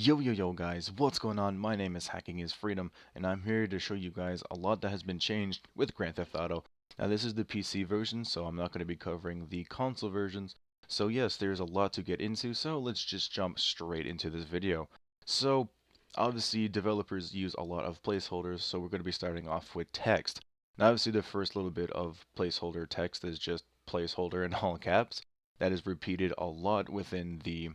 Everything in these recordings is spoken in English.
Yo guys, what's going on? My name is HackingIsFreedom and I'm here to show you guys a lot that has been changed with Grand Theft Auto. Now this is the PC version, so I'm not going to be covering the console versions. So yes, there's a lot to get into, so let's just jump straight into this video. So obviously developers use a lot of placeholders, so we're going to be starting off with text. Now obviously the first little bit of placeholder text is just placeholder in all caps. That is repeated a lot within the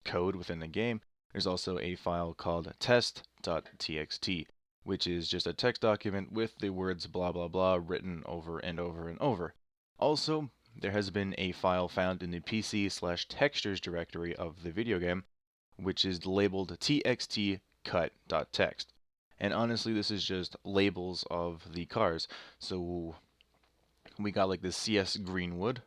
code within the game. There's also a file called test.txt, which is just a text document with the words blah blah blah written over and over and over. Also, there has been a file found in the PC/textures directory of the video game, which is labeled txt cut.txt. And honestly, this is just labels of the cars. So we got like the CS Greenwood,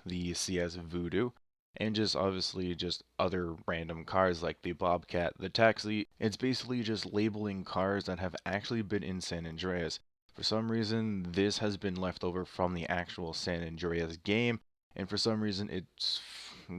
the CS Voodoo, and just obviously just other random cars like the Bobcat, the Taxi. It's basically just labeling cars that have actually been in San Andreas. For some reason, this has been left over from the actual San Andreas game, and for some reason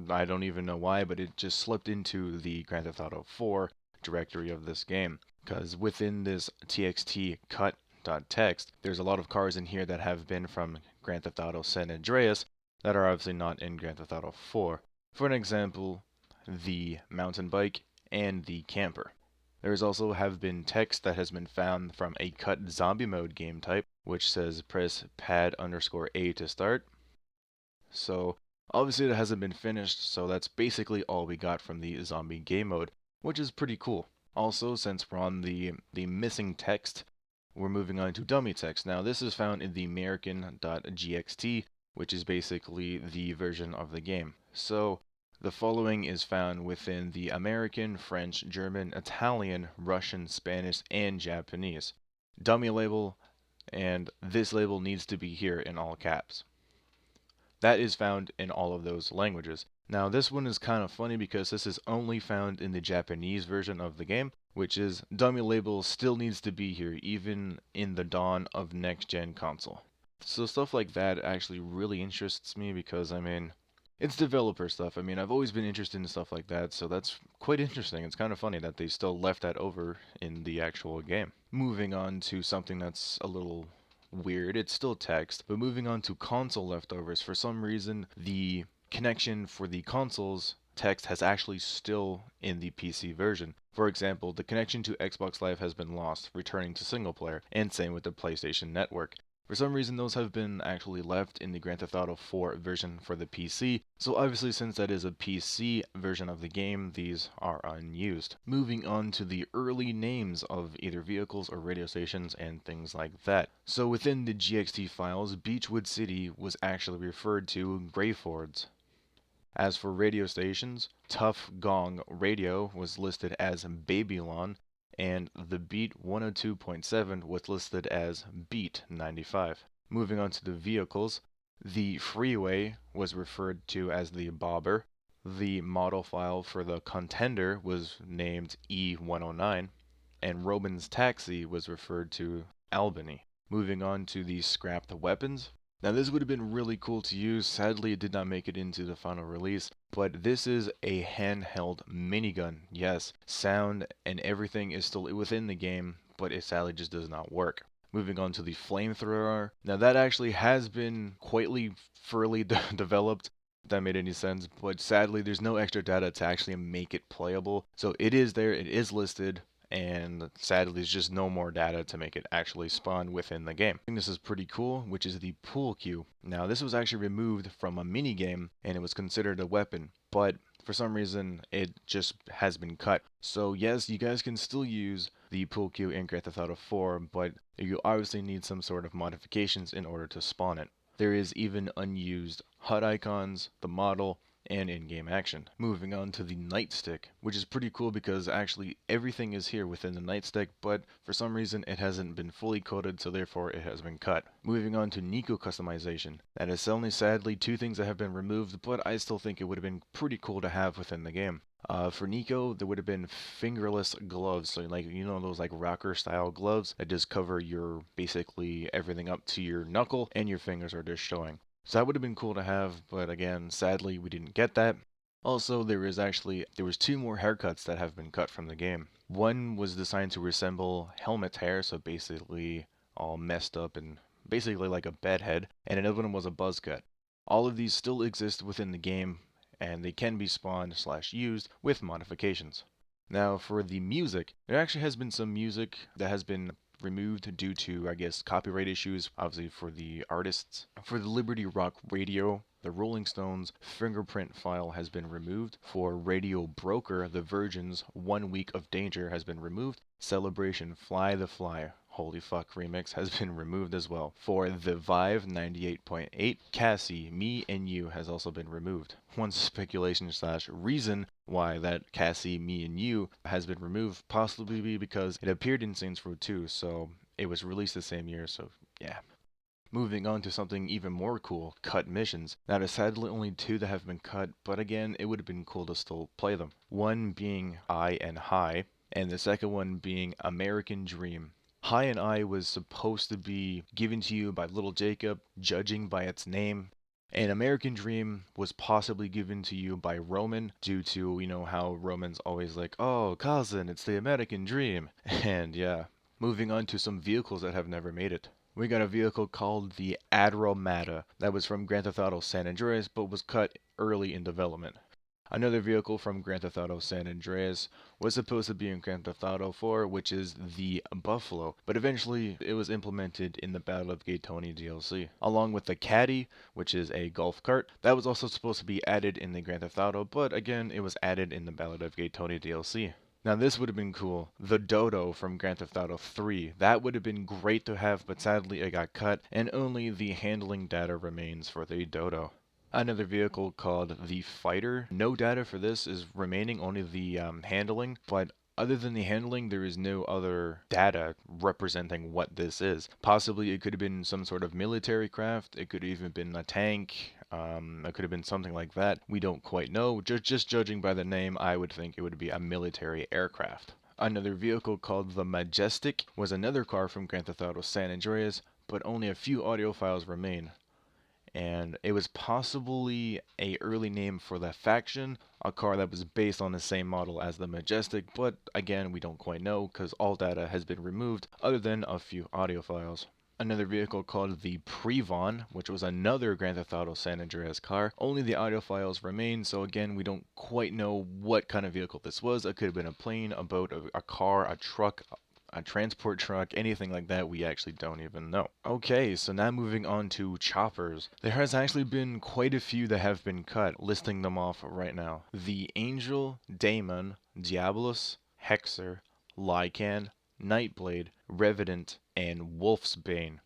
I don't even know why, but it just slipped into the Grand Theft Auto 4 directory of this game. Because within this txt cut.txt, there's a lot of cars in here that have been from Grand Theft Auto San Andreas that are obviously not in Grand Theft Auto 4. For an example, the mountain bike and the camper. There's also have been text that has been found from a cut zombie mode game type, which says press pad_A to start. So obviously it hasn't been finished, so that's basically all we got from the zombie game mode, which is pretty cool. Also, since we're on the missing text, we're moving on to dummy text. Now this is found in the American.gxt, which is basically the version of the game. So the following is found within the American, French, German, Italian, Russian, Spanish, and Japanese. Dummy label, and this label needs to be here in all caps. That is found in all of those languages. Now this one is kind of funny because this is only found in the Japanese version of the game, which is dummy label still needs to be here even in the dawn of next-gen console. So stuff like that actually really interests me because, I mean, it's developer stuff. I mean, I've always been interested in stuff like that, so that's quite interesting. It's kind of funny that they still left that over in the actual game. Moving on to something that's a little weird, it's still text, but moving on to console leftovers, for some reason, the connection for the consoles text has actually still in the PC version. For example, the connection to Xbox Live has been lost, returning to single player, and same with the PlayStation Network. For some reason, those have been actually left in the Grand Theft Auto 4 version for the PC, so obviously since that is a PC version of the game, these are unused. Moving on to the early names of either vehicles or radio stations and things like that. So within the GXT files, Beechwood City was actually referred to Greyfords. As for radio stations, Tough Gong Radio was listed as Babylon, and the Beat 102.7 was listed as Beat 95. Moving on to the vehicles, the Freeway was referred to as the Bobber, the model file for the Contender was named E109, and Roman's Taxi was referred to Albany. Moving on to the scrapped weapons. Now this would have been really cool to use, sadly it did not make it into the final release, but this is a handheld minigun. Yes, sound and everything is still within the game, but it sadly just does not work. Moving on to the flamethrower. Now that actually has been quietly further developed, if that made any sense, but sadly there's no extra data to actually make it playable. So it is there, it is listed, and sadly there's just no more data to make it actually spawn within the game. I think this is pretty cool, which is the pool cue. Now this was actually removed from a mini game and it was considered a weapon, but for some reason it just has been cut. So yes, you guys can still use the pool cue in Grand Theft Auto 4, but you obviously need some sort of modifications in order to spawn it. There is even unused HUD icons, the model, and in-game action. Moving on to the nightstick, which is pretty cool because actually everything is here within the nightstick, but for some reason it hasn't been fully coded, so therefore it has been cut. Moving on to Niko customization. That is only sadly two things that have been removed, but I still think it would have been pretty cool to have within the game. For Niko, there would have been fingerless gloves, so like, you know, those like rocker style gloves that just cover your basically everything up to your knuckle and your fingers are just showing. So that would have been cool to have, but again, sadly we didn't get that. Also, there was two more haircuts that have been cut from the game. One was designed to resemble Helmet's hair, so basically all messed up and basically like a bedhead, and another one was a buzz cut. All of these still exist within the game, and they can be spawned slash used with modifications. Now, for the music, there actually has been some music that has been removed due to, I guess, copyright issues, obviously for the artists. For the Liberty Rock Radio, the Rolling Stones fingerprint file has been removed. For Radio Broker, the Virgin's 1 Week of Danger has been removed. Celebration Fly the Fly, Holy Fuck remix has been removed as well. For the Vive 98.8, Cassie, Me and You has also been removed. One speculation slash reason why that Cassie, Me and You has been removed, possibly because it appeared in Saints Row 2, so it was released the same year, so yeah. Moving on to something even more cool, cut missions. Now there's sadly only two that have been cut, but again, it would have been cool to still play them. One being I and High, and the second one being American Dream. High and I was supposed to be given to you by Little Jacob, judging by its name. And American Dream was possibly given to you by Roman due to, you know, how Roman's always like, oh, cousin, it's the American Dream. And yeah, moving on to some vehicles that have never made it. We got a vehicle called the Adromata that was from Grand Theft Auto San Andreas but was cut early in development. Another vehicle from Grand Theft Auto San Andreas was supposed to be in Grand Theft Auto 4, which is the Buffalo, but eventually it was implemented in the Battle of Gay Tony DLC. Along with the Caddy, which is a golf cart, that was also supposed to be added in the Grand Theft Auto, but again, it was added in the Battle of Gay Tony DLC. Now this would have been cool. The Dodo from Grand Theft Auto 3. That would have been great to have, but sadly it got cut, and only the handling data remains for the Dodo. Another vehicle called the Fighter. No data for this is remaining, only the handling, but other than the handling, there is no other data representing what this is. Possibly it could have been some sort of military craft, it could have even been a tank, it could have been something like that. We don't quite know. Just judging by the name, I would think it would be a military aircraft. Another vehicle called the Majestic was another car from Grand Theft Auto San Andreas, but only a few audio files remain. And it was possibly a early name for the faction, a car that was based on the same model as the Majestic, but again, we don't quite know because all data has been removed other than a few audio files. Another vehicle called the Prevon, which was another Grand Theft Auto San Andreas car. Only the audio files remain, so again, we don't quite know what kind of vehicle this was. It could have been a plane, a boat, a car, a truck, a transport truck, anything like that, we actually don't even know. Okay, so now moving on to choppers. There has actually been quite a few that have been cut, listing them off right now. The Angel, Daemon, Diabolus, Hexer, Lycan, Nightblade, Revenant, and Wolf's Bane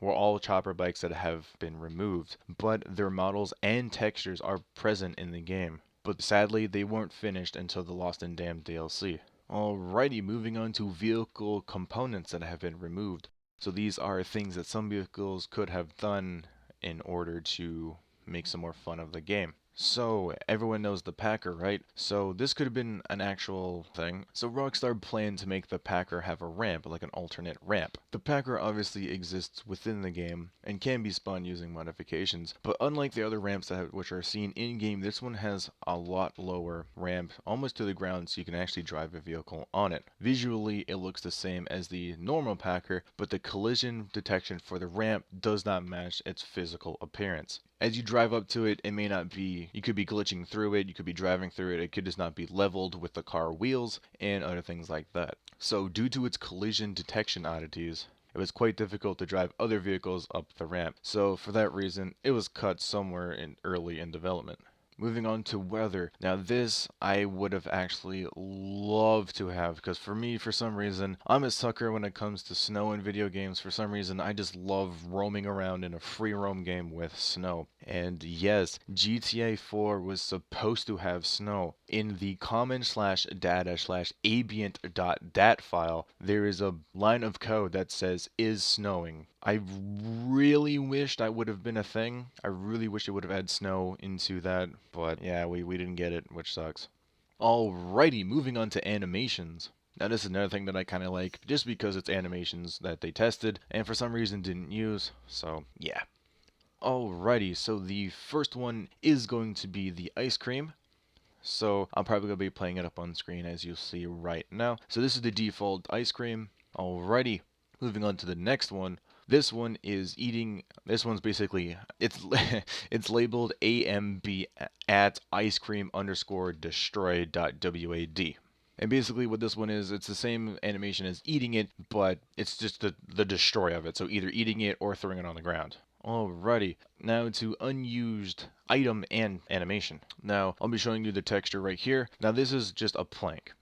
were all chopper bikes that have been removed, but their models and textures are present in the game. But sadly, they weren't finished until the Lost and Damned DLC. Alrighty, moving on to vehicle components that have been removed. So these are things that some vehicles could have done in order to make some more fun of the game. So, everyone knows the Packer, right? So, this could have been an actual thing. So, Rockstar planned to make the Packer have a ramp, like an alternate ramp. The Packer obviously exists within the game and can be spawned using modifications, but unlike the other ramps which are seen in-game, this one has a lot lower ramp, almost to the ground, so you can actually drive a vehicle on it. Visually, it looks the same as the normal Packer, but the collision detection for the ramp does not match its physical appearance. As you drive up to it, it may not be, you could be glitching through it, you could be driving through it could just not be leveled with the car wheels, and other things like that. So due to its collision detection oddities, it was quite difficult to drive other vehicles up the ramp. So for that reason, it was cut somewhere early in development. Moving on to weather. Now this I would have actually loved to have, because for me, for some reason, I'm a sucker when it comes to snow in video games. For some reason, I just love roaming around in a free roam game with snow. And yes, GTA 4 was supposed to have snow. In the common/data/ambient.dat file, there is a line of code that says is snowing. I really wished that would have been a thing. I really wish it would have had snow into that, but yeah, we didn't get it, which sucks. Alrighty, moving on to animations. Now this is another thing that I kind of like, just because it's animations that they tested, and for some reason didn't use, so yeah. Alrighty, so the first one is going to be the ice cream. So I'm probably going to be playing it up on screen as you'll see right now. So this is the default ice cream. Alrighty, moving on to the next one. This one is eating. This one's basically it's it's labeled AMB at ice cream underscore destroy dot WAD. And basically what this one is, it's the same animation as eating it, but it's just the destroy of it. So either eating it or throwing it on the ground. Alrighty, now to unused item and animation. Now, I'll be showing you the texture right here. Now this is just a plank.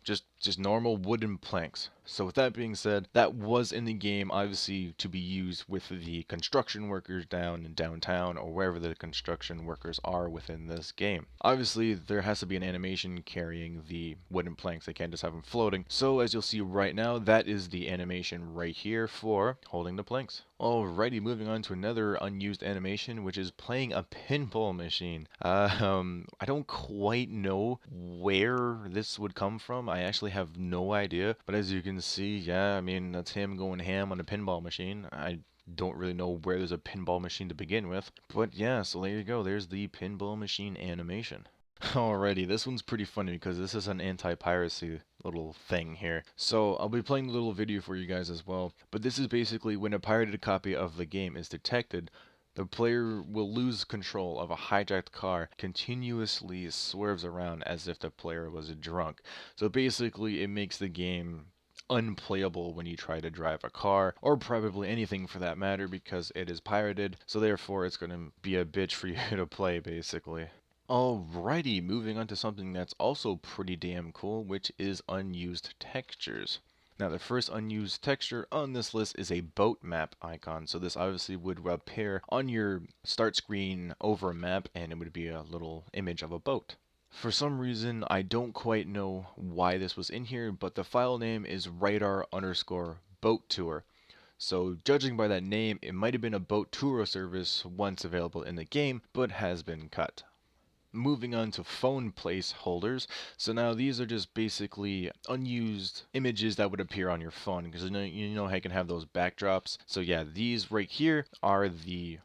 Just normal wooden planks. So with that being said, that was in the game obviously to be used with the construction workers down in downtown or wherever the construction workers are within this game. Obviously there has to be an animation carrying the wooden planks, they can't just have them floating. So as you'll see right now, that is the animation right here for holding the planks. Alrighty, moving on to another unused animation, which is playing a pinball machine. I don't quite know where this would come from. I actually have no idea, but as you can see, yeah, I mean, that's him going ham on a pinball machine. I don't really know where there's a pinball machine to begin with, but yeah, so there you go. There's the pinball machine animation. Alrighty, this one's pretty funny because this is an anti-piracy little thing here. So I'll be playing a little video for you guys as well, but this is basically when a pirated copy of the game is detected, the player will lose control of a hijacked car, continuously swerves around as if the player was drunk. So basically it makes the game unplayable when you try to drive a car, or probably anything for that matter, because it is pirated, so therefore it's going to be a bitch for you to play basically. Alrighty, moving on to something that's also pretty damn cool, which is unused textures. Now the first unused texture on this list is a boat map icon. So this obviously would appear on your start screen over a map and it would be a little image of a boat. For some reason, I don't quite know why this was in here, but the file name is radar underscore boat tour. So judging by that name, it might have been a boat tour service once available in the game, but has been cut. Moving on to phone placeholders. So now these are just basically unused images that would appear on your phone, because you know how you can have those backdrops. So yeah, these right here are the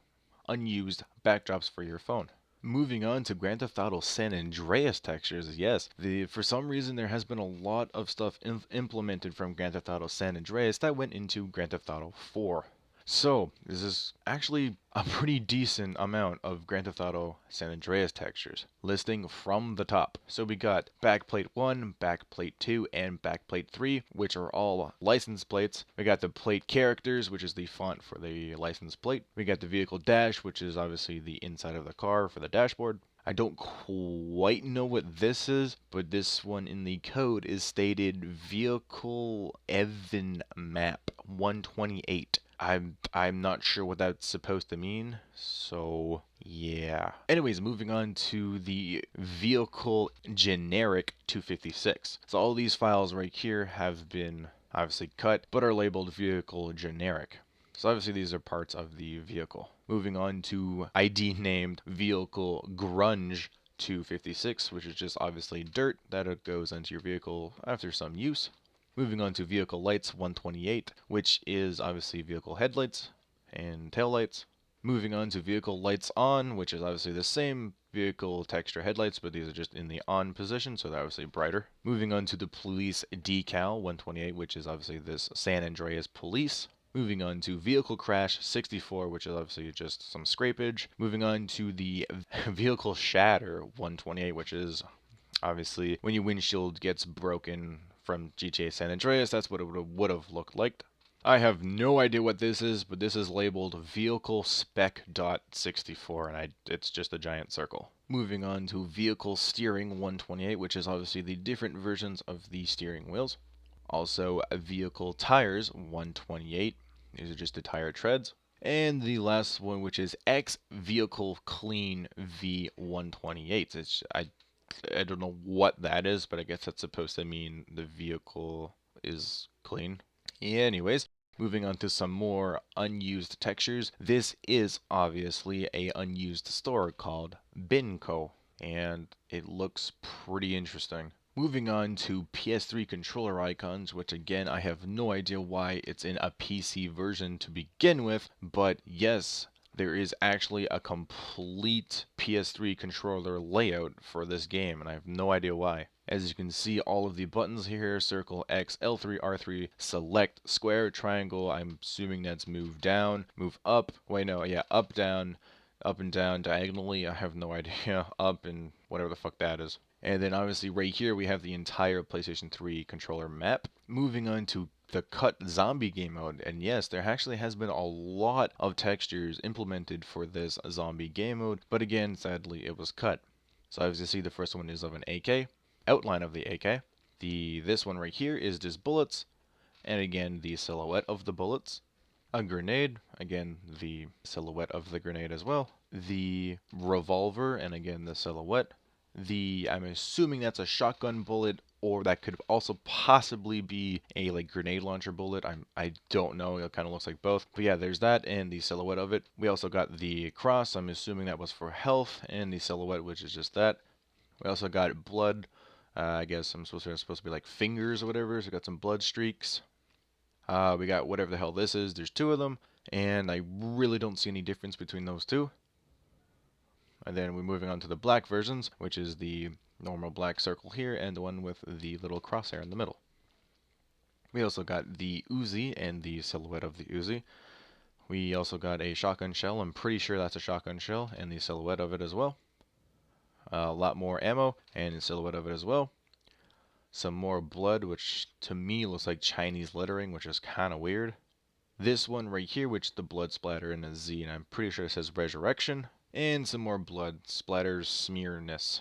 unused backdrops for your phone. Moving on to Grand Theft Auto San Andreas textures. Yes, for some reason there has been a lot of stuff implemented from Grand Theft Auto San Andreas that went into Grand Theft Auto 4. So, this is actually a pretty decent amount of Grand Theft Auto San Andreas textures, listing from the top. So we got backplate 1, backplate 2, and backplate 3, which are all license plates. We got the plate characters, which is the font for the license plate. We got the vehicle dash, which is obviously the inside of the car for the dashboard. I don't quite know what this is, but this one in the code is stated Vehicle Evan Map 128. I'm not sure what that's supposed to mean, so yeah. Anyways, moving on to the vehicle generic 256. So all these files right here have been obviously cut, but are labeled vehicle generic. So obviously these are parts of the vehicle. Moving on to ID named vehicle grunge 256, which is just obviously dirt that goes into your vehicle after some use. Moving on to vehicle lights 128, which is obviously vehicle headlights and taillights. Moving on to vehicle lights on, which is obviously the same vehicle texture headlights, but these are just in the on position, so they're obviously brighter. Moving on to the police decal 128, which is obviously this San Andreas police. Moving on to vehicle crash 64, which is obviously just some scrapage. Moving on to the vehicle shatter 128, which is obviously when your windshield gets broken from GTA San Andreas, that's what it would have looked like. I have no idea what this is, but this is labeled vehicle spec.64, and it's just a giant circle. Moving on to vehicle steering 128, which is obviously the different versions of the steering wheels. Also vehicle tires 128. These are just the tire treads. And the last one, which is X vehicle clean V128. I don't know what that is, but I guess that's supposed to mean the vehicle is clean. Anyways, moving on to some more unused textures. This is obviously a unused store called Binco, and it looks pretty interesting. Moving on to PS3 controller icons, which again, I have no idea why it's in a PC version to begin with, but yes, there is actually a complete PS3 controller layout for this game, and I have no idea why. As you can see, all of the buttons here, circle, X, L3, R3, select, square, triangle, I'm assuming that's move down, move up, wait no, yeah, up, down, up and down, diagonally, I have no idea, up and whatever the fuck that is. And then obviously right here we have the entire PlayStation 3 controller map. Moving on to the cut zombie game mode, and yes, there actually has been a lot of textures implemented for this zombie game mode, but again, sadly, it was cut. So as you see, the first one is of an AK, outline of the AK. This one right here is just bullets, and again, the silhouette of the bullets. A grenade, again, the silhouette of the grenade as well. The revolver, and again, the silhouette. I'm assuming that's a shotgun bullet, or that could also possibly be a like grenade launcher bullet. I don't know. It kind of looks like both. But yeah, there's that and the silhouette of it. We also got the cross. I'm assuming that was for health, and the silhouette, which is just that. We also got blood. I guess I'm supposed to be like fingers or whatever. So we got some blood streaks. We got whatever the hell this is. There's two of them, and I really don't see any difference between those two. And then we're moving on to the black versions, which is the normal black circle here and the one with the little crosshair in the middle. We also got the Uzi and the silhouette of the Uzi. We also got a shotgun shell. I'm pretty sure that's a shotgun shell, and the silhouette of it as well. A lot more ammo and the silhouette of it as well. Some more blood, which to me looks like Chinese lettering, which is kind of weird. This one right here, which the blood splatter in a Z, and I'm pretty sure it says Resurrection. And some more blood splatters, smearness.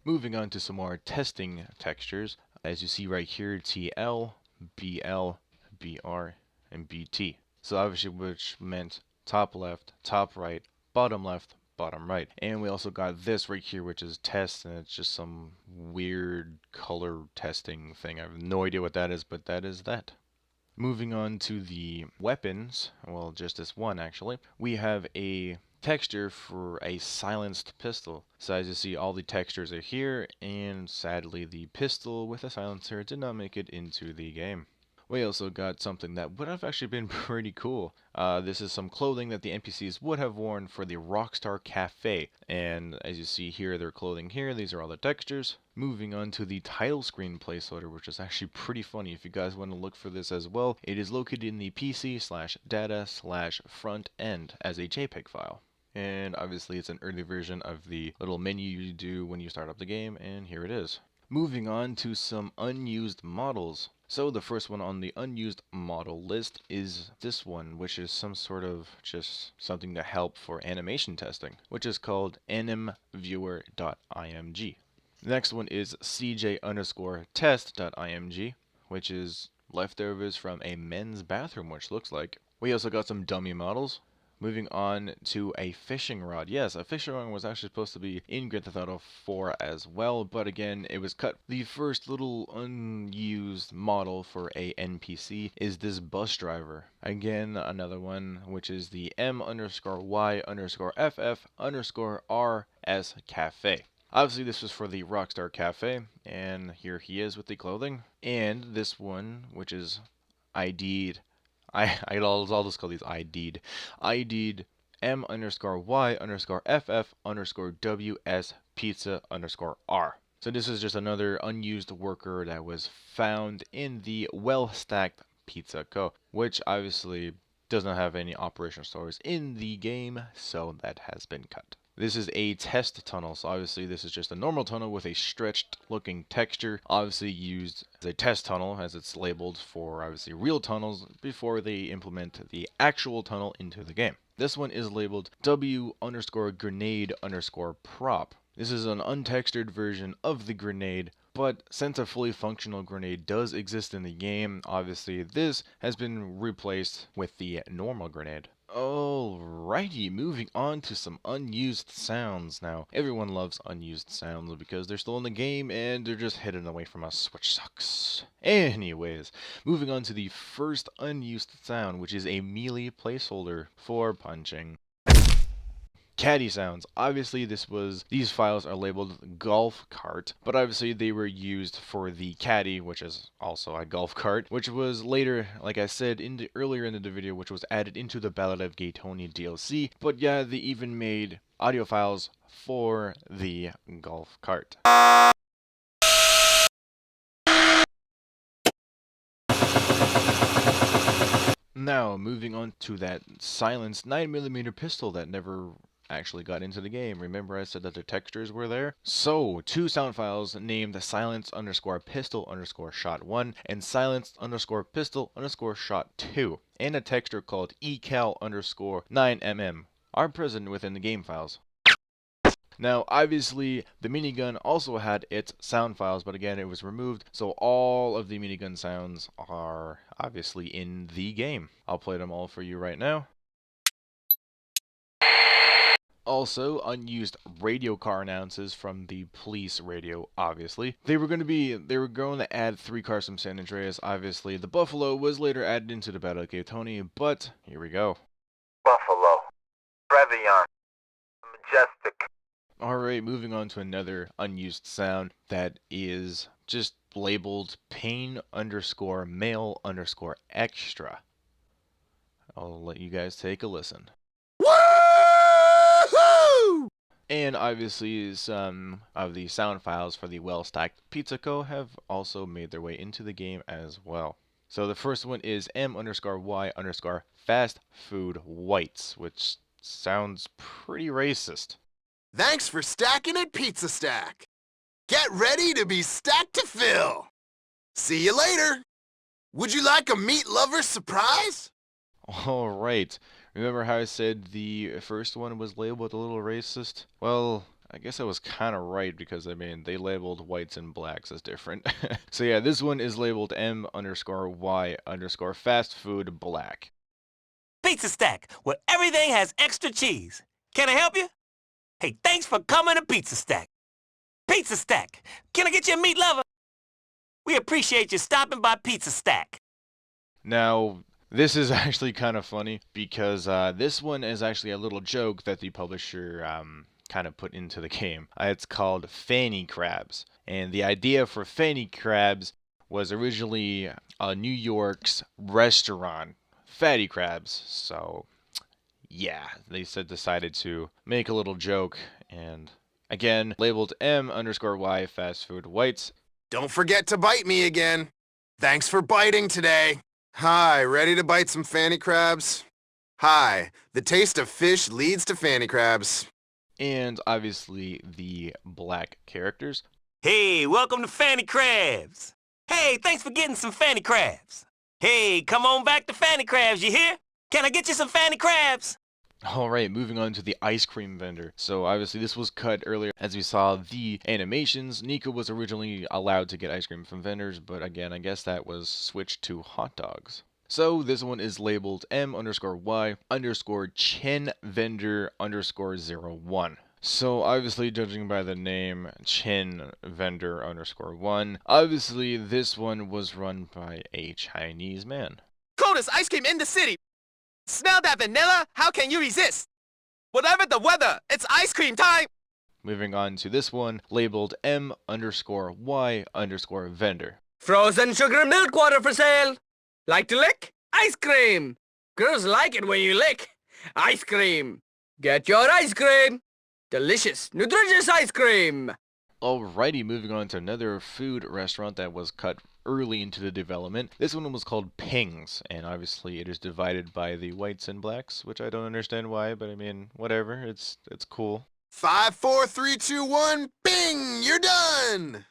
Moving on to some more testing textures. As you see right here, TL, BL, BR, and BT. So obviously which meant top left, top right, bottom left, bottom right. And we also got this right here, which is test, and it's just some weird color testing thing. I have no idea what that is, but that is that. Moving on to the weapons, well, just this one actually. We have a texture for a silenced pistol. So as you see, all the textures are here, and sadly the pistol with a silencer did not make it into the game. We also got something that would have actually been pretty cool. This is some clothing that the NPCs would have worn for the Rockstar Cafe. And as you see here, their clothing here, these are all the textures. Moving on to the title screen placeholder, which is actually pretty funny. If you guys want to look for this as well, it is located in the PC/data/front end as a JPEG file. And obviously it's an early version of the little menu you do when you start up the game, and here it is. Moving on to some unused models. So the first one on the unused model list is this one, which is some sort of just something to help for animation testing, which is called animviewer.img. The next one is cj_test.img, which is leftovers from a men's bathroom, which looks like. We also got some dummy models. Moving on to a fishing rod. Yes, a fishing rod was actually supposed to be in Grand Theft Auto 4 as well, but again, it was cut. The first little unused model for a NPC is this bus driver. Again, another one, which is the M_Y_FF_RS Cafe. Obviously, this was for the Rockstar Cafe, and here he is with the clothing. And this one, which is ID'd. I'll just call these ID'd. ID'd M_Y_FF_WS pizza_R. So this is just another unused worker that was found in the well-stacked Pizza Co., which obviously does not have any operational stores in the game, so that has been cut. This is a test tunnel, so obviously this is just a normal tunnel with a stretched looking texture, obviously used as a test tunnel as it's labeled for obviously real tunnels before they implement the actual tunnel into the game. This one is labeled W_grenade_prop. This is an untextured version of the grenade, but since a fully functional grenade does exist in the game, obviously this has been replaced with the normal grenade. Alrighty, moving on to some unused sounds. Now, everyone loves unused sounds because they're still in the game and they're just hidden away from us, which sucks. Anyways, moving on to the first unused sound, which is a melee placeholder for punching. Caddy sounds. Obviously, these files are labeled golf cart, but obviously they were used for the caddy, which is also a golf cart, which was later, like I said earlier in the video, which was added into the Ballad of Gay Tony DLC. But yeah, they even made audio files for the golf cart. Now, moving on to that silenced 9mm pistol that never actually got into the game. Remember I said that the textures were there? So, two sound files named silence underscore pistol underscore shot 1 and silence underscore pistol underscore shot 2, and a texture called ecal underscore 9mm are present within the game files. Now, obviously, the minigun also had its sound files, but again, it was removed, so all of the minigun sounds are obviously in the game. I'll play them all for you right now. Also, unused radio car announces from the police radio, obviously. They were going to add 3 cars from San Andreas, obviously. The Buffalo was later added into the Battle of Gay Tony, but here we go. Buffalo, Trevion, Majestic. Alright, moving on to another unused sound that is just labeled pain underscore mail underscore extra. I'll let you guys take a listen. Woo-hoo! And obviously some of the sound files for the Well-Stacked Pizza Co. have also made their way into the game as well. So the first one is M underscore Y underscore fast food whites, which sounds pretty racist. Thanks for stacking at Pizza Stack. Get ready to be stacked to fill. See you later. Would you like a meat lover's surprise? Alright, remember how I said the first one was labeled a little racist? Well, I guess I was kind of right because, I mean, they labeled whites and blacks as different. So yeah, this one is labeled M underscore Y underscore fast food black. Pizza Stack, where everything has extra cheese. Can I help you? Hey, thanks for coming to Pizza Stack. Pizza Stack, can I get you a meat lover? We appreciate you stopping by Pizza Stack. Now, this is actually kind of funny because this one is actually a little joke that the publisher kind of put into the game. It's called Fanny Crabs. And the idea for Fanny Crabs was originally New York's restaurant, Fatty Crabs. So, yeah, they decided to make a little joke, and again, labeled M underscore Y fast food whites. Don't forget to bite me again. Thanks for biting today. Hi, ready to bite some Fanny Crabs? Hi, the taste of fish leads to Fanny Crabs. And obviously the black characters. Hey, welcome to Fanny Crabs. Hey, thanks for getting some Fanny Crabs. Hey, come on back to Fanny Crabs, you hear? Can I get you some Fanny Crabs? Alright, moving on to the ice cream vendor. So obviously this was cut earlier. As we saw the animations, Niko was originally allowed to get ice cream from vendors, but again, I guess that was switched to hot dogs. So this one is labeled M underscore Y underscore Chin vendor underscore 01. So obviously, judging by the name Chin vendor underscore 1, obviously this one was run by a Chinese man. Coldest ice cream in the city. Smell that vanilla? How can you resist? Whatever the weather, it's ice cream time. Moving on to this one, labeled M underscore Y underscore vendor. Frozen sugar milk water for sale. Like to lick? Ice cream. Girls like it when you lick. Ice cream. Get your ice cream. Delicious, nutritious ice cream. Alrighty, moving on to another food restaurant that was cut early into the development. This one was called Ping's, and obviously it is divided by the whites and blacks, which I don't understand why, but I mean, whatever, it's cool. 5, 4, 3, 2, 1, bing! You're done!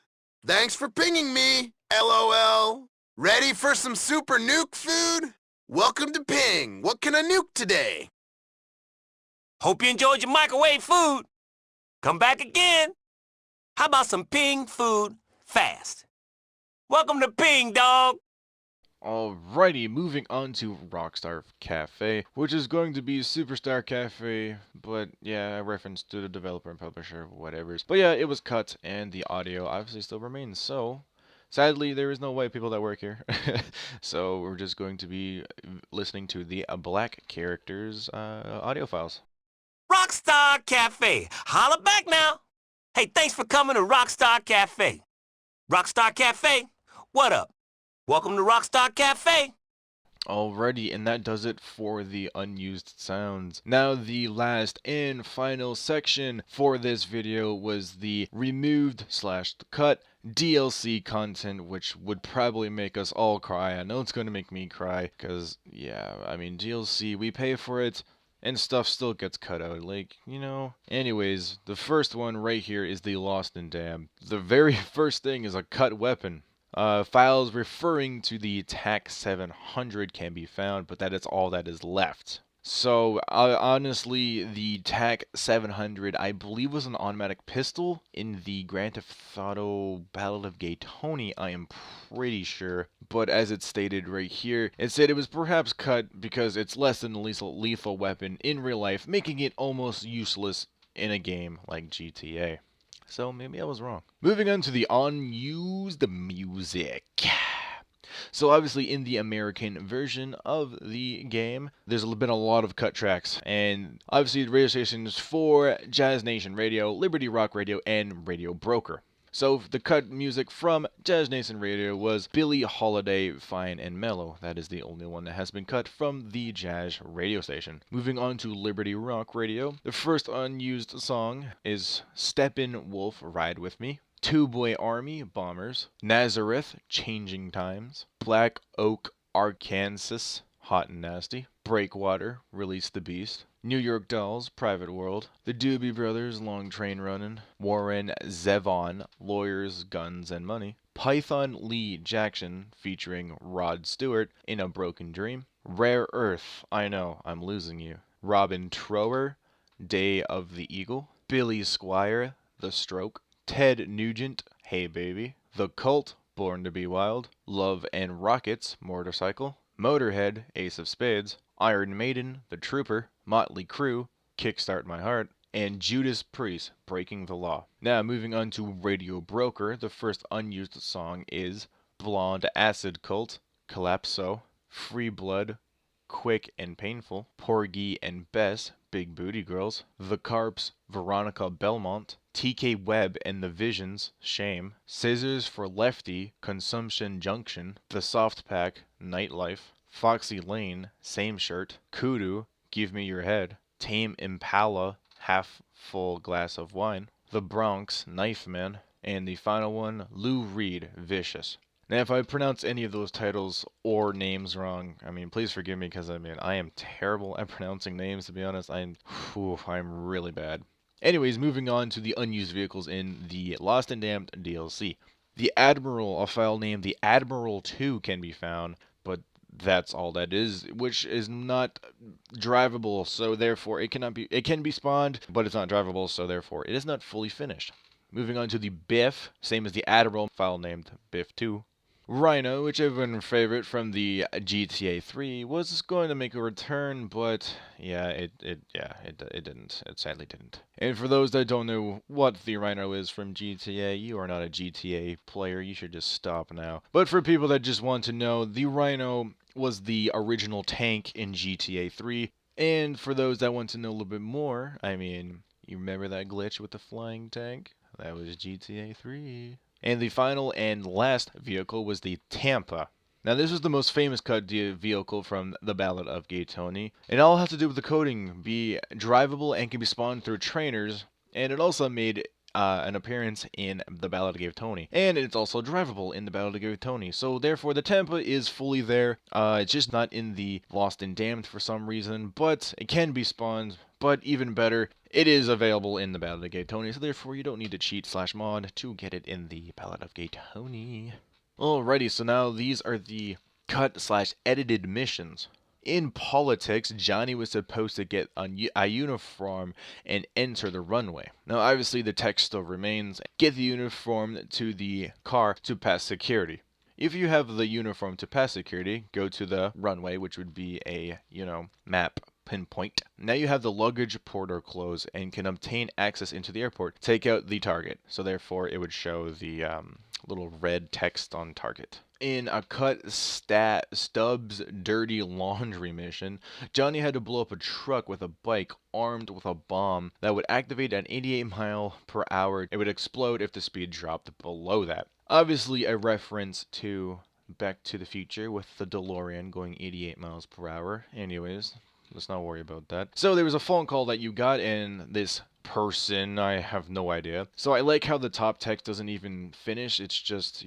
Thanks for pinging me, LOL. Ready for some super nuke food? Welcome to Ping. What can I nuke today? Hope you enjoyed your microwave food. Come back again. How about some Ping food fast? Welcome to Ping, dog. Alrighty, moving on to Rockstar Cafe, which is going to be Superstar Cafe, but yeah, a reference to the developer and publisher, whatevers. But yeah, it was cut, and the audio obviously still remains, so sadly, there is no white people that work here. So we're just going to be listening to the black characters' audio files. Rockstar Cafe. Holla back now. Hey, thanks for coming to Rockstar Cafe. Rockstar Cafe, what up? Welcome to Rockstar Cafe. Alrighty, and that does it for the unused sounds. Now the last and final section for this video was the removed/cut DLC content, which would probably make us all cry. I know it's going to make me cry, because, yeah, I mean, DLC, we pay for it, and stuff still gets cut out, like, you know. Anyways, the first one right here is the Lost and Damned. The very first thing is a cut weapon. Files referring to the TAC 700 can be found, but that is all that is left. So, honestly, the TAC 700, I believe, was an automatic pistol in the Grand Theft Auto Battle of Gay Tony, I am pretty sure. But as it stated right here, it said it was perhaps cut because it's less than a lethal weapon in real life, making it almost useless in a game like GTA. So maybe I was wrong. Moving on to the unused music. So obviously in the American version of the game, there's been a lot of cut tracks. And obviously the radio stations for Jazz Nation Radio, Liberty Rock Radio, and Radio Broker. So the cut music from Jazz Nation Radio was Billie Holiday, Fine and Mellow. That is the only one that has been cut from the Jazz radio station. Moving on to Liberty Rock Radio, the first unused song is Steppenwolf, Ride With Me, Two Boy Army, Bombers, Nazareth, Changing Times, Black Oak, Arkansas, Hot and Nasty, Breakwater, Release the Beast, New York Dolls, Private World, The Doobie Brothers, Long Train Runnin', Warren Zevon, Lawyers, Guns and Money, Python Lee Jackson featuring Rod Stewart, In a Broken Dream, Rare Earth, I Know, I'm Losing You, Robin Trower, Day of the Eagle, Billy Squire, The Stroke, Ted Nugent, Hey Baby, The Cult, Born to Be Wild, Love and Rockets, Motorcycle, Motorhead, Ace of Spades, Iron Maiden, The Trooper, Motley Crue, Kickstart My Heart, and Judas Priest, Breaking the Law. Now moving on to Radio Broker, the first unused song is Blonde Acid Cult, Calypso, Free Blood, Quick and Painful, Porgy and Bess, Big Booty Girls, The Carps, Veronica Belmont, TK Webb and the Visions, Shame, Scissors for Lefty, Consumption Junction, The Soft Pack, Nightlife, Foxy Lane, Same Shirt, Kudu, Give Me Your Head, Tame Impala, Half Full Glass of Wine, The Bronx, Knife Man, and the final one, Lou Reed, Vicious. Now, if I pronounce any of those titles or names wrong, I mean, please forgive me, because, I mean, I am terrible at pronouncing names, to be honest. I'm really bad. Anyways, moving on to the unused vehicles in the Lost and Damned DLC. The Admiral, a file named the Admiral 2 can be found, but that's all that is, which is not drivable, so therefore it can be spawned, but it's not drivable, so therefore it is not fully finished. Moving on to the Biff, same as the Admiral, file named Biff 2. Rhino, which everyone favorite from the GTA 3, was going to make a return, but yeah, it didn't. It sadly didn't. And for those that don't know what the Rhino is from GTA, you are not a GTA player. You should just stop now. But for people that just want to know, the Rhino was the original tank in GTA 3. And for those that want to know a little bit more, I mean, you remember that glitch with the flying tank? That was GTA 3. And the final and last vehicle was the Tampa. Now this was the most famous cut vehicle from the Ballad of Gay Tony. It all has to do with the coding, be drivable and can be spawned through trainers, and it also made an appearance in the Ballad of Gay Tony. And it's also drivable in the Ballad of Gay Tony. So therefore the Tampa is fully there. It's just not in the Lost and Damned for some reason, but it can be spawned. But even better, it is available in the Ballad of Gay Tony, so therefore you don't need to cheat/mod to get it in the Ballad of Gay Tony. Alrighty, so now these are the cut/edited missions. In politics, Johnny was supposed to get a uniform and enter the runway. Now obviously the text still remains, get the uniform to the car to pass security. If you have the uniform to pass security, go to the runway, which would be a, map pinpoint. Now you have the luggage portal closed and can obtain access into the airport. Take out the target. So therefore it would show the little red text on target. In a cut Stubbs dirty laundry mission, Johnny had to blow up a truck with a bike armed with a bomb that would activate at 88 mile per hour. It would explode if the speed dropped below that. Obviously a reference to Back to the Future with the DeLorean going 88 miles per hour. Anyways, let's not worry about that. So there was a phone call that you got, and this person, I have no idea. So I like how the top text doesn't even finish. It's just,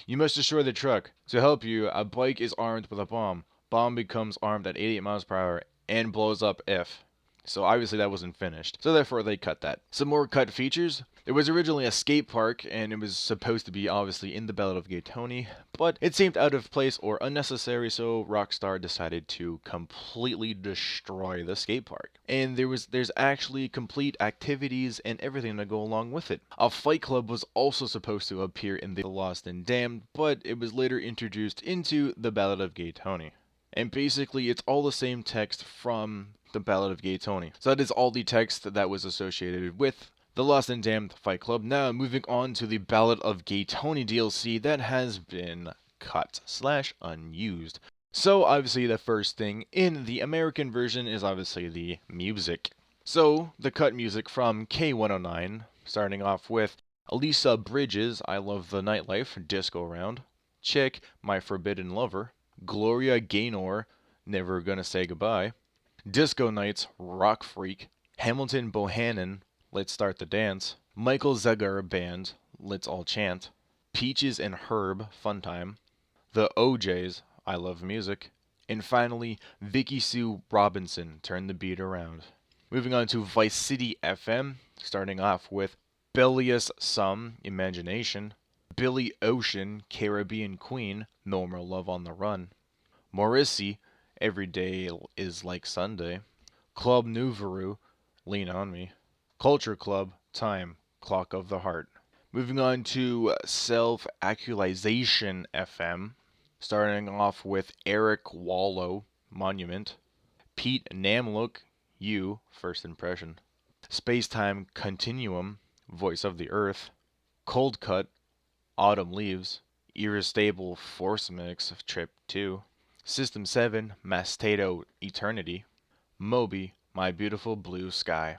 you must destroy the truck. To help you, a bike is armed with a bomb. Bomb becomes armed at 88 miles per hour and blows up if. So obviously that wasn't finished. So therefore they cut that. Some more cut features. There was originally a skate park, and it was supposed to be obviously in the Ballad of Gay Tony, but it seemed out of place or unnecessary, so Rockstar decided to completely destroy the skate park. And there's actually complete activities and everything to go along with it. A fight club was also supposed to appear in The Lost and Damned, but it was later introduced into the Ballad of Gay Tony. And basically it's all the same text from the Ballad of Gay Tony. So that is all the text that was associated with The Lost and Damned Fight Club. Now moving on to the Ballad of Gay Tony DLC that has been cut/unused. So obviously the first thing in the American version is obviously the music. So the cut music from K109, starting off with Elisa Bridges, I Love the Nightlife, Disco Round, Chick, My Forbidden Lover, Gloria Gaynor, Never Gonna Say Goodbye, Disco Nights, Rock Freak, Hamilton Bohannon, Let's Start the Dance, Michael Zagar Band, Let's All Chant, Peaches and Herb, Fun Time, The OJs, I Love Music, and finally, Vicky Sue Robinson, Turn the Beat Around. Moving on to Vice City FM, starting off with Bellius Sum, Imagination, Billy Ocean, Caribbean Queen, No More Love on the Run, Morrissey, Every Day is Like Sunday, Club Nouveau, Lean on Me, Culture Club, Time, Clock of the Heart. Moving on to Self-Actualization FM, starting off with Eric Wallow, Monument, Pete Namlook, You, First Impression, Space-Time Continuum, Voice of the Earth, Cold Cut, Autumn Leaves, Irrestable Force Mix, Trip 2, System 7, Mastato Eternity, Moby, My Beautiful Blue Sky.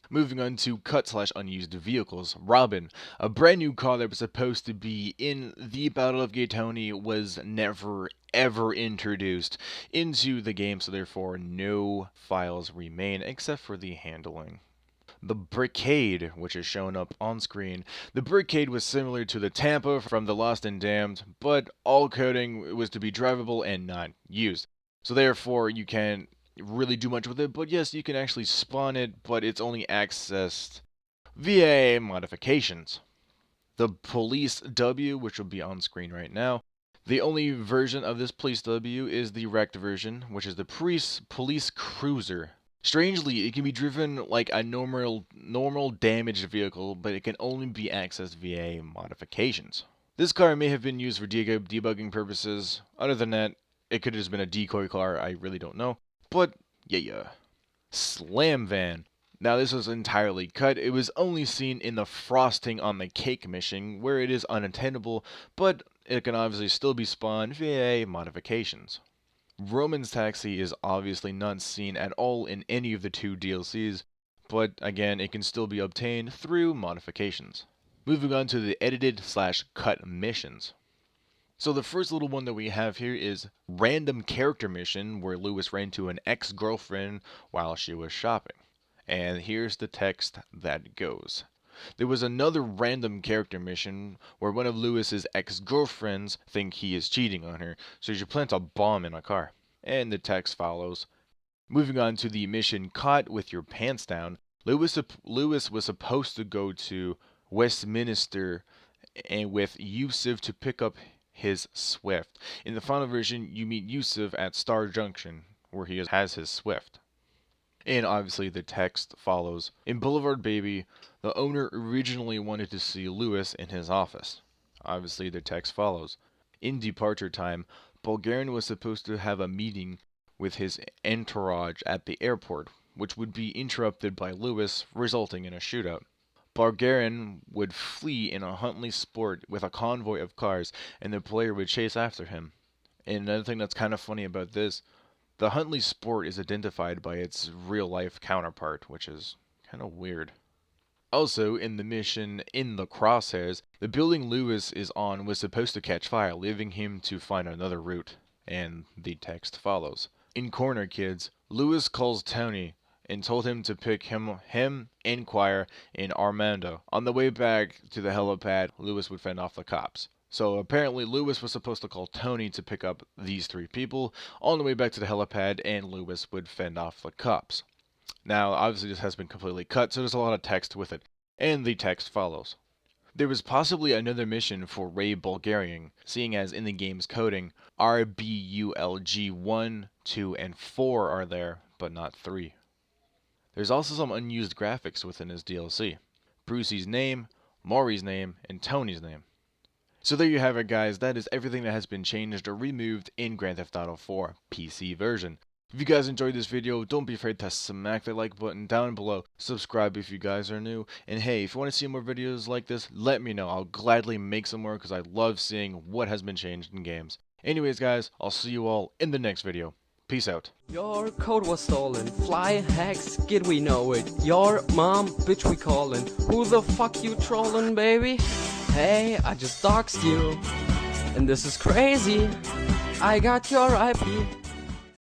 Moving on to cut/unused vehicles. Robin, a brand new car that was supposed to be in the Battle of Gay Tony, was never ever introduced into the game, so therefore no files remain except for the handling. The Brickade, which is shown up on screen. The Brickade was similar to the Tampa from The Lost and Damned, but all coding was to be drivable and not used. So therefore you can't really do much with it, but yes, you can actually spawn it, but it's only accessed via modifications. The Police W, which will be on screen right now. The only version of this Police W is the wrecked version, which is the Police Cruiser. Strangely, it can be driven like a normal damaged vehicle, but it can only be accessed via modifications. This car may have been used for debugging purposes. Other than that, it could have just been a decoy car, I really don't know. But, yeah. Slam Van. Now this was entirely cut. It was only seen in the frosting on the cake mission, where it is unattainable, but it can obviously still be spawned via modifications. Roman's Taxi is obviously not seen at all in any of the two DLCs, but again, it can still be obtained through modifications. Moving on to the edited/cut missions. So the first little one that we have here is Random Character Mission, where Lewis ran into an ex-girlfriend while she was shopping. And here's the text that goes. There was another random character mission where one of Lewis's ex-girlfriends think he is cheating on her, so she plants a bomb in a car. And the text follows. Moving on to the mission Caught with Your Pants Down, Lewis was supposed to go to Westminster and with Yusuf to pick up his Swift. In the final version, you meet Yusuf at Star Junction, where he has his Swift. And obviously the text follows. In Boulevard Baby, the owner originally wanted to see Lewis in his office. Obviously the text follows. In Departure Time, Bulgarian was supposed to have a meeting with his entourage at the airport, which would be interrupted by Lewis, resulting in a shootout. Bulgarian would flee in a Huntley Sport with a convoy of cars, and the player would chase after him. And another thing that's kind of funny about this, the Huntley Sport is identified by its real-life counterpart, which is kind of weird. Also, in the mission In the Crosshairs, the building Lewis is on was supposed to catch fire, leaving him to find another route, and the text follows. In Corner Kids, Lewis calls Tony and told him to pick him, Enquire, and Armando. On the way back to the helipad, Lewis would fend off the cops. So apparently Lewis was supposed to call Tony to pick up these three people on the way back to the helipad, and Lewis would fend off the cops. Now, obviously this has been completely cut, so there's a lot of text with it, and the text follows. There was possibly another mission for Ray Bulgarian, seeing as in the game's coding, RBULG 1, 2, and 4 are there, but not 3. There's also some unused graphics within his DLC. Brucey's name, Maury's name, and Tony's name. So there you have it, guys. That is everything that has been changed or removed in Grand Theft Auto 4 PC version. If you guys enjoyed this video, don't be afraid to smack the like button down below, subscribe if you guys are new, and hey, if you want to see more videos like this, let me know. I'll gladly make some more because I love seeing what has been changed in games. Anyways guys, I'll see you all in the next video. Peace out. Your code was stolen. Fly hacks, skid we know it. Your mom, bitch we callin'. Who the fuck you trollin', baby? Hey, I just doxed you. And this is crazy. I got your IP.